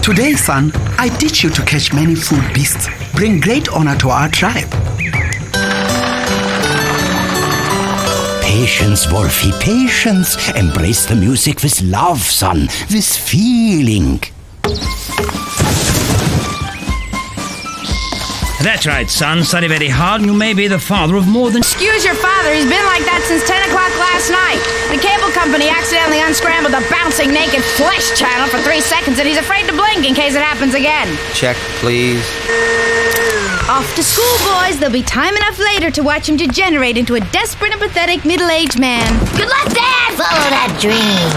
Today, son, I teach you to catch many food beasts. Bring great honor to our tribe. Patience, Wolfie, patience. Embrace the music with love, son, with feeling. That's right, son. Study very hard and you may be the father of more than... Excuse your father. He's been like that since 10 o'clock last night. The cable company accidentally unscrambled the bouncing naked flesh channel for 3 seconds and he's afraid to blink in case it happens again. Check, please. Off to school, boys. There'll be time enough later to watch him degenerate into a desperate and pathetic middle-aged man. Good luck, Dad! Follow that dream.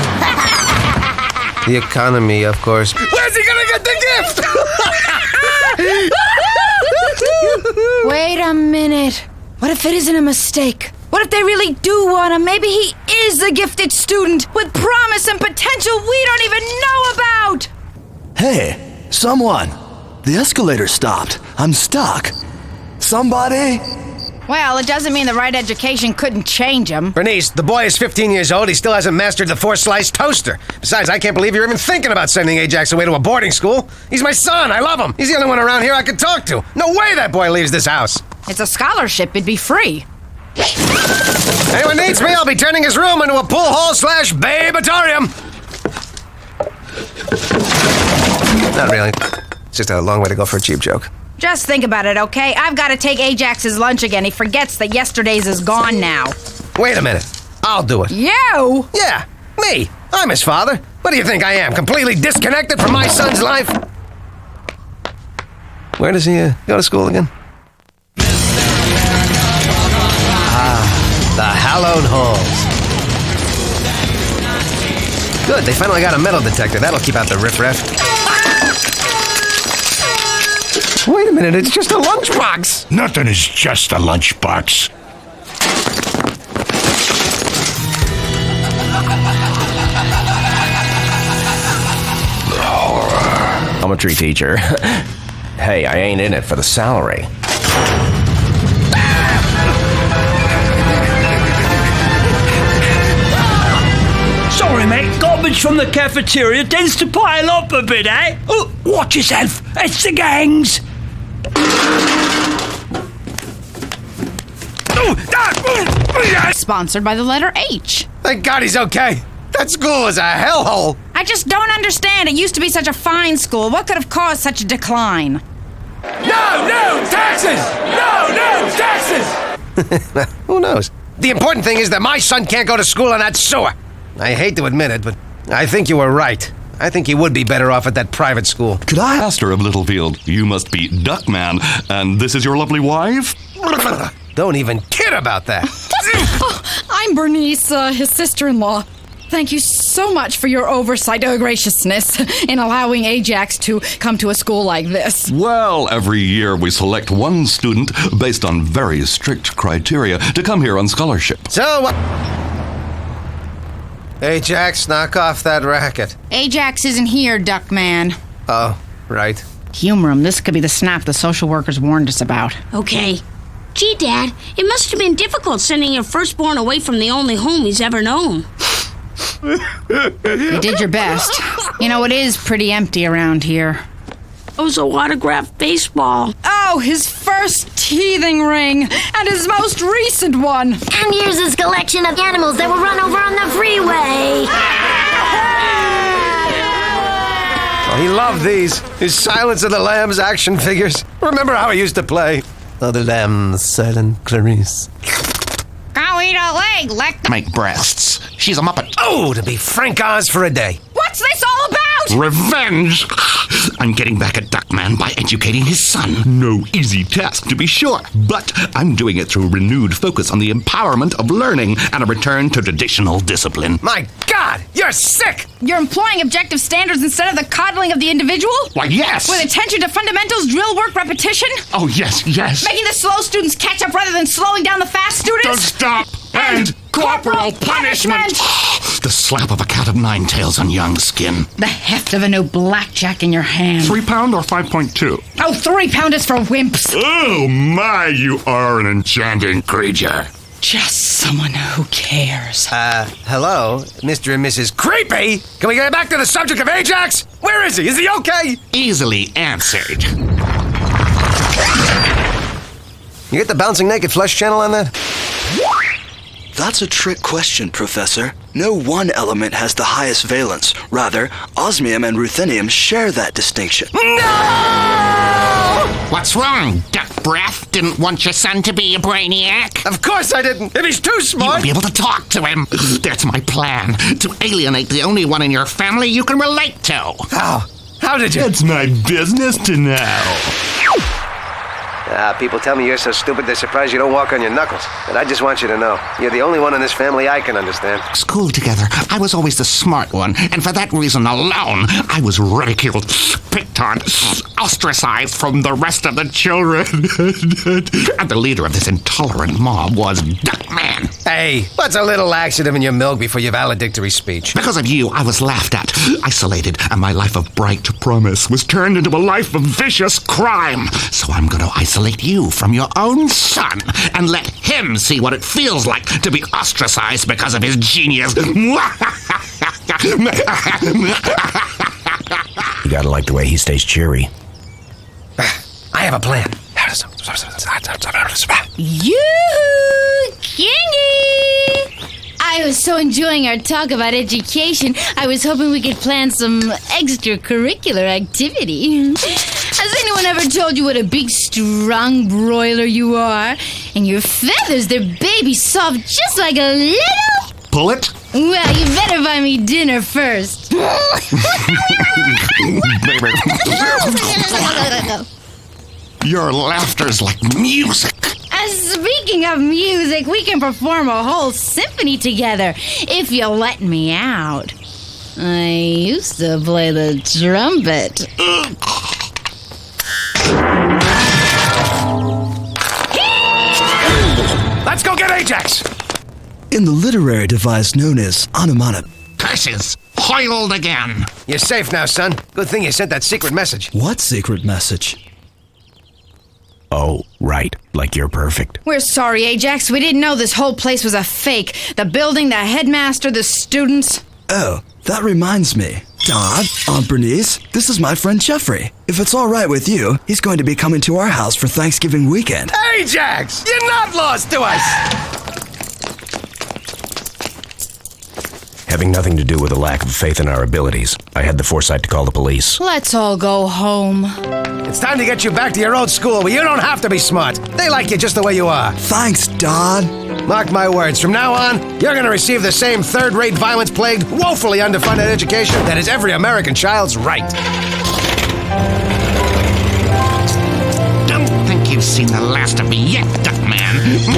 The economy, of course. Where's he gonna get the gift? Wait a minute. What if it isn't a mistake? What if they really do want him? Maybe he is a gifted student with promise and potential we don't even know about! Hey, someone! The escalator stopped. I'm stuck. Somebody? Well, it doesn't mean the right education couldn't change him. Bernice, the boy is 15 years old. He still hasn't mastered the 4-slice toaster. Besides, I can't believe you're even thinking about sending Ajax away to a boarding school. He's my son. I love him. He's the only one around here I can talk to. No way that boy leaves this house. It's a scholarship. It'd be free. Anyone needs me, I'll be turning his room into a pool hall/babatorium. Not really. It's just a long way to go for a cheap joke. Just think about it, okay? I've got to take Ajax's lunch again. He forgets that yesterday's is gone now. Wait a minute. I'll do it. You? Yeah, me. I'm his father. What do you think I am? Completely disconnected from my son's life? Where does he go to school again? The hallowed halls. Good, they finally got a metal detector. That'll keep out the riffraff. Wait a minute, it's just a lunchbox. Nothing is just a lunchbox. Geometry teacher. Hey, I ain't in it for the salary. Sorry, mate. Garbage from the cafeteria tends to pile up a bit, eh? Oh, watch yourself. It's the gangs. Sponsored by the letter H. Thank God he's okay. That school is a hellhole. I just don't understand. It used to be such a fine school. What could have caused such a decline? No taxes! No taxes! Who knows? The important thing is that my son can't go to school in that sewer. I hate to admit it, but I think you were right. I think he would be better off at that private school. Could I? Pastor of Littlefield, you must be Duckman, and this is your lovely wife? Don't even kid about that. I'm Bernice, his sister-in-law. Thank you so much for your oversight, graciousness, in allowing Ajax to come to a school like this. Well, every year we select one student based on very strict criteria to come here on scholarship. So, Ajax, knock off that racket. Ajax isn't here, Duckman. Oh, right. Humor him. This could be the snap the social workers warned us about. Okay. Gee, Dad, it must have been difficult sending your firstborn away from the only home he's ever known. You did your best. You know, it is pretty empty around here. It was a autographed baseball. Oh, his first teething ring, and his most recent one. And here's his collection of animals that were run over on the freeway. Oh, he loved these. His Silence of the Lambs action figures. Remember how he used to play? Oh, the lambs, silent Clarice. Go eat a leg, Make breasts. She's a muppet. Oh, to be Frank Oz for a day. What's this all about? Revenge! I'm getting back at Duckman by educating his son. No easy task, to be sure, but I'm doing it through renewed focus on the empowerment of learning and a return to traditional discipline. My God, you're sick! You're employing objective standards instead of the coddling of the individual? Why, yes! With attention to fundamentals, drill work, repetition? Oh, yes. Making the slow students catch up rather than slowing down the fast students? Don't stop! And corporal punishment! The slap of a cat of nine tails on young skin. The heft of a new blackjack in your hand. 3 pound or 5.2? Oh, 3 pound is for wimps. Oh, my, you are an enchanting creature. Just someone who cares. Hello, Mr. and Mrs. Creepy? Can we get back to the subject of Ajax? Where is he? Is he okay? Easily answered. You get the bouncing naked flesh channel on that? That's a trick question, Professor. No one element has the highest valence. Rather, osmium and ruthenium share that distinction. What's wrong, duck breath? Didn't want your son to be a brainiac? Of course I didn't. If he's too You smart... won't be able to talk to him. That's my plan. To alienate the only one in your family you can relate to. How? How did you... It's my business to know. People tell me you're so stupid they're surprised you don't walk on your knuckles. But I just want you to know, you're the only one in this family I can understand. School together, I was always the smart one, and for that reason alone, I was ridiculed, picked on, ostracized from the rest of the children. And the leader of this intolerant mob was Duckman. Hey, what's a little laxative in your milk before your valedictory speech? Because of you, I was laughed at, isolated, and my life of bright promise was turned into a life of vicious crime. So I'm going to isolate you from your own son and let him see what it feels like to be ostracized because of his genius. You gotta like the way he stays cheery. I have a plan. You Kingy! I was so enjoying our talk about education, I was hoping we could plan some extracurricular activity. Has anyone ever told you what a big, strong broiler you are? And your feathers, they're baby soft, just like a little... Bullet? Well, you better buy me dinner first. Your laughter's like music. Speaking of music, we can perform a whole symphony together, if you'll let me out. I used to play the trumpet. Let's go get Ajax! In the literary device known as onomatopoeia. Curses! Hoiled again! You're safe now, son. Good thing you sent that secret message. What secret message? Oh, right. Like you're perfect. We're sorry, Ajax. We didn't know this whole place was a fake. The building, the headmaster, the students. Oh, that reminds me. Todd, Aunt Bernice, this is my friend Jeffrey. If it's all right with you, he's going to be coming to our house for Thanksgiving weekend. Ajax! You're not lost to us! Having nothing to do with a lack of faith in our abilities, I had the foresight to call the police. Let's all go home. It's time to get you back to your old school where you don't have to be smart. They like you just the way you are. Thanks, Todd. Mark my words, from now on, you're going to receive the same third-rate, violence-plagued, woefully underfunded education that is every American child's right. Don't think you've seen the last of me yet, Duckman.